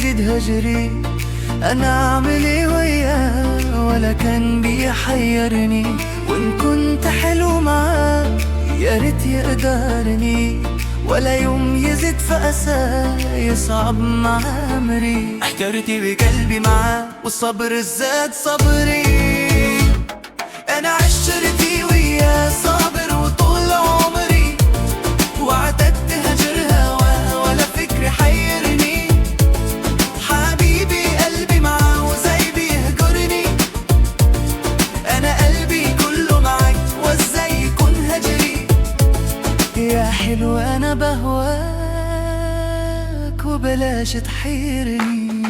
بيزيد هجري. انا اعمل ايه وياه ولا كان بيحيرني، وان كنت حلو معاه يا ريت يقدرني، ولا يوم يزيد في أساه يصعب مع أمري. احترت بقلبي معاه والصبر زاد صبري. أنا عشرتي وياه صابر وطول عمري، واعتدت هجر هواه ولا فكر حيرني. حبيبي قلبي معاه وزي بيهجرني، أنا قلبي كله معاك وازاي يكون هجري. يا حلو أنا بهواك وبلاش تحيرني.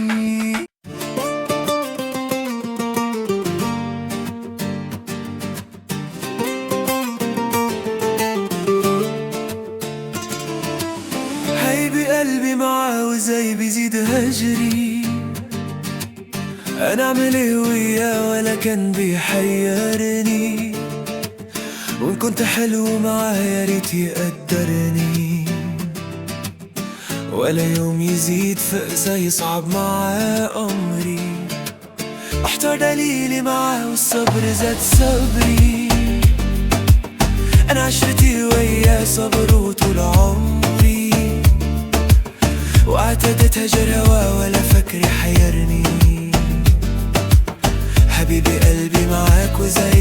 حبيبي قلبي معاه وزي بيزيد هجري. أنا أعمل إيه وياه ولا كان بيحيرني، وإن كنت حلو معاه يا ريت يقدرني، ولا يوم يزيد فأسى يصعب معاه أمري. احتار دليلي معاه والصبر زاد صبري. أنا عشرتي وياه صبر وطول عمري، واعتدت هجر هوا ولا فكر يحيرني. حبيبي قلبي معاك وزي